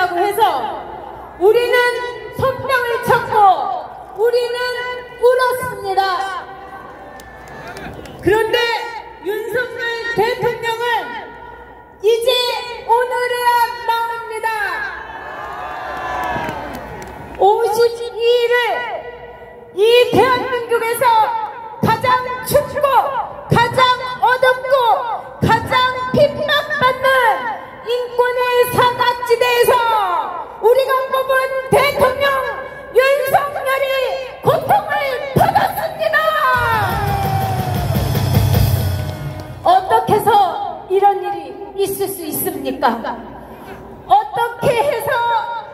있다고 해서 우리는 손뼉을 쳤고 우리는 울었습니다. 그런데 윤석열 대통령은 이제 오늘에야 나옵니다. 52일을 이 대한민국에서 가장 춥고 가장 어둡고 가장 핍박받는 인권의 사각지대에서 우리가 뽑은 대통령 윤석열이 고통을 받았습니다. 어떻게 해서 이런 일이 있을 수 있습니까? 어떻게 해서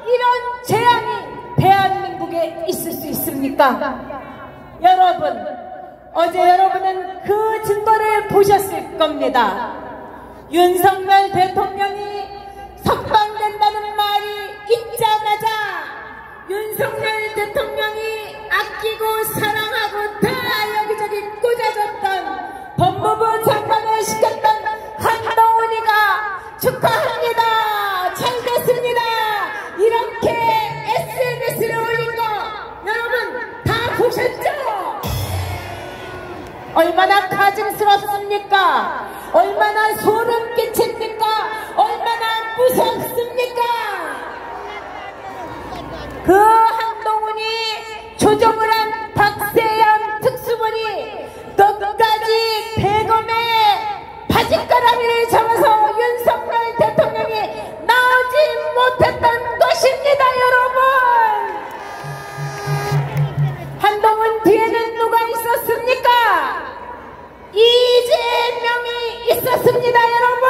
이런 재앙이 대한민국에 있을 수 있습니까? 여러분, 어제 여러분은 그 증거를 보셨을 겁니다. 윤석열 대통령이 석방된다는 말이 있자마자 윤석열 대통령이 아끼고 사랑하고 다 여기저기 꽂아줬던 법무부 장관을 시켰던 한동훈이가 축하합니다. 잘 됐습니다. 이렇게 SNS를 올린 거 여러분 다 보셨죠? 얼마나 가증스럽습니까? 얼마나 소름 끼칩니까? 얼마나 무섭습니까? 그 한동훈이 조종을 한 박세현 특수본이 끝까지 대검에 바짓가랑이를 잡아서 윤석열 대통령이 나오지 못했던 것입니다, 여러분. 한동훈 뒤에는 누가 있었습니까? 이재명이 있었습니다, 여러분.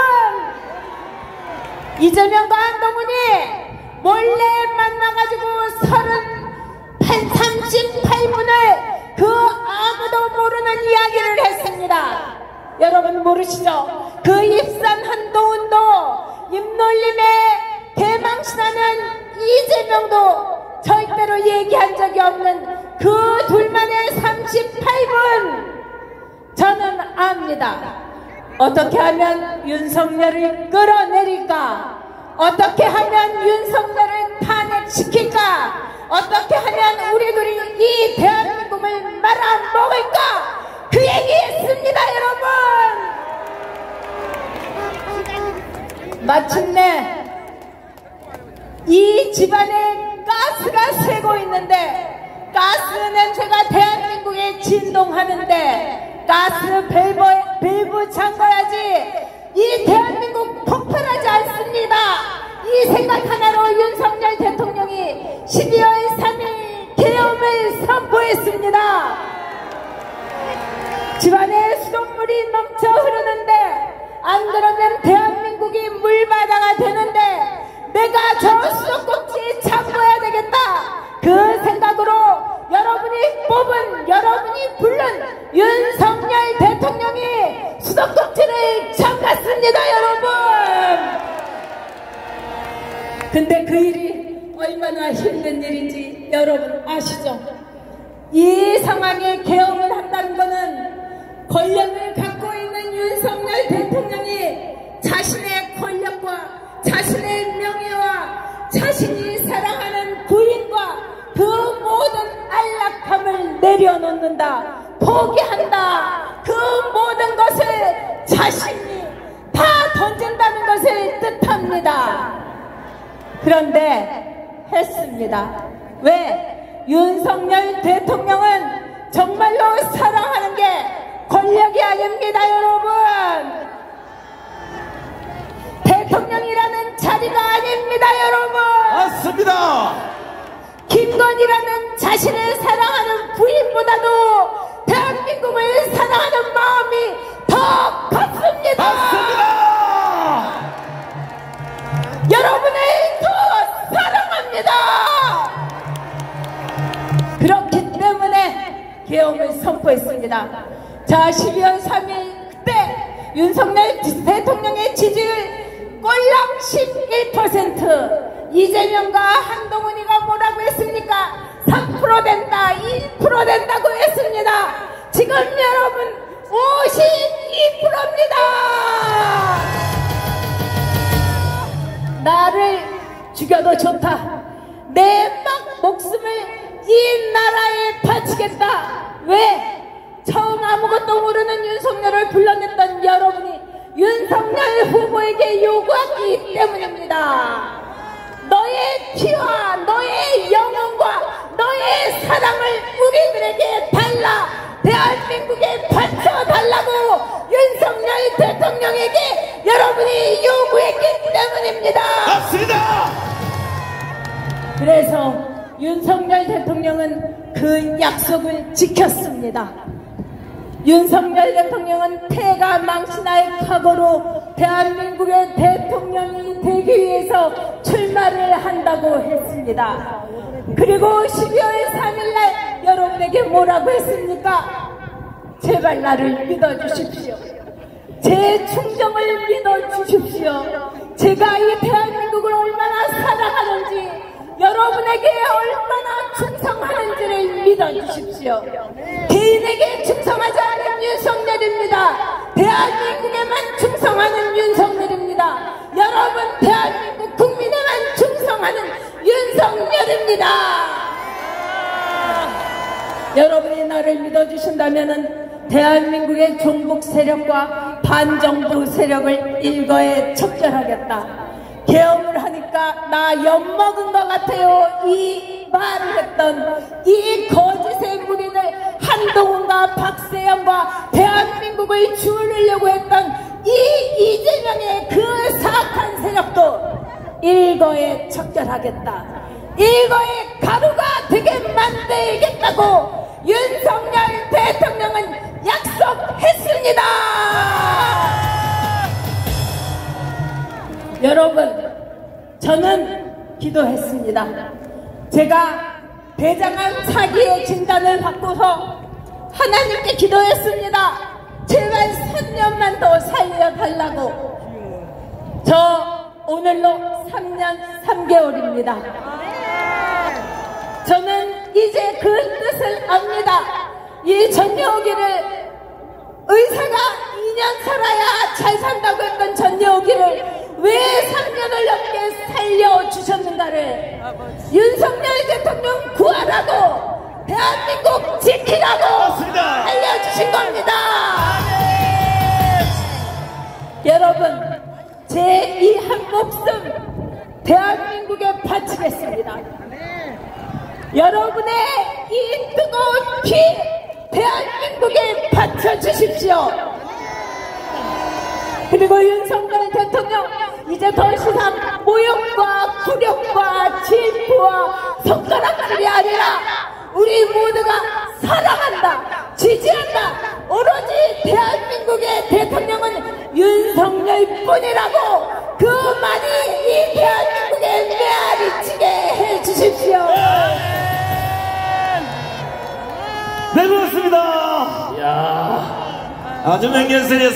이재명과 한동훈이 몰래 만나가지고 38분을 그 아무도 모르는 이야기를 했습니다. 여러분 모르시죠? 그 입산 한동훈도 입놀림에 개망신하는 이재명도 절대로 얘기한 적이 없는 그 둘만의 38분 저는 압니다. 어떻게 하면 윤석열을 끌어내릴까? 어떻게 하면 윤석열을 탄핵시킬까? 어떻게 하면 우리들이 이 대한민국을 말아먹을까? 그 얘기했습니다, 여러분. 마침내 이 집안에 가스가 새고 있는데 가스 냄새가 대한민국에 진동하는데 가스 밸브 잠궈야지 이 대한민국 폭발하지 않습니다. 이 생각 하나로 윤석열 대통령이 12월 3일 계엄을 선포했습니다. 집안에 수돗물이 넘쳐 흐르는데 안 그러면 대한민국이 물바다가 되는데 내가 저 수도꼭지에 잠궈야 되겠다. 그 생각으로 여러분이 뽑은 여러분이 부른 윤석열 대통령이 수도꼭지를 잠갔습니다, 여러분. 근데 그 일이 얼마나 힘든 일인지 여러분 아시죠? 이 상황에 계엄을 한다는 것은 권력을 갖고 있는 윤석열 대통령이 자신의 권력과 자신의 명예와 자신이 사랑하는 부인과 그 모든 안락함을 내려놓는다, 포기한다, 그 모든 것을 자신이 다 던진다는 것을 뜻합니다. 그런데 했습니다. 왜? 윤석열 대통령은 정말로 사랑하는 게 권력이 아닙니다, 여러분. 대통령이라는 자리가 아닙니다, 여러분. 맞습니다. 김건희라는 자신을 사랑하는 부인보다도 대한민국을 사랑하는 마음이 더 컸습니다. 맞습니다. 여러분을 더 사랑합니다. 그렇기 때문에 계엄을 선포했습니다. 자, 12월 3일 그때 윤석열 대통령의 지지율 꼴랑 11%, 이재명과 한동훈이가 뭐라고 했습니까? 3% 된다, 1% 된다고 했습니다. 지금 여러분 52%입니다. 나를 죽여도 좋다. 내 목숨을 이 나라에 바치겠다. 왜? 처음 아무것도 모르는 윤석열을 불러냈던 여러분이 윤석열 후보에게 요구하기 때문입니다. 너의 피와 너의 영혼과 너의 사랑을 우리들에게 달라, 대한민국에 바쳐달라고 윤석열 대통령에게 여러분이 요구했기 때문입니다. 맞습니다. 그래서 윤석열 대통령은 그 약속을 지켰습니다. 윤석열 대통령은 폐가 망신할 각오로 대한민국의 대통령이 되기 위해서 출마를 한다고 했습니다. 그리고 12월 3일날 여러분에게 뭐라고 했습니까? 제발 나를 믿어주십시오. 제 충정을 믿어주십시오. 제가 이 대한민국을 얼마나 사랑하는지, 여러분에게 얼마나 충성하는지를 믿어주십시오. 개인에게 충성하지 않은 윤석열입니다. 대한민국에만 충성하는 윤석열입니다. 여러분 대한민국 국민에만 충성하는 윤석열입니다. 여러분이 나를 믿어주신다면 대한민국의 종북 세력과 반정부 세력을 일거에 척결하겠다. 계엄을 하니까 나 엿먹은 것 같아요. 이 말을 했던 이 거짓의 무리들, 한동훈과 박세영과 대한민국을 주우려고 했던 이 이재명의 그 사악한 세력도 일거에 척결하겠다. 일거에 가루가 되게 만들겠다고 윤석열 대통령은 약속했습니다. 여러분, 저는 기도했습니다. 제가 대장암 사기의 진단을 받고서 하나님께 기도했습니다. 제발 3년만 더 살려달라고. 저 오늘로 3년 3개월입니다. 저는 이제 그 뜻을 압니다. 이 전여기를 의사가 2년 살아야 잘 산다고 했던 전여기를 왜 3년을 넘게 살려주셨는가를 윤석열 대통령 구하라고, 대한민국 지키라고 알려주신 겁니다. 여러분, 제 이 한 목숨 대한민국에 바치겠습니다. 여러분의 이 뜨거운 피 대한민국에 바쳐주십시오. 그리고 윤석열 대통령, 이제 더 이상 모욕과 굴욕과 질투와 손가락질이 아니라 우리 모두가 사랑한다, 지지한다. 오로지 대한민국의 대통령은 윤석열뿐이라고 그 말이 이 대한민국에 메아리치게 해주십시오. 네, 그렇습니다. 이야, 아주 맹렬세였습니다.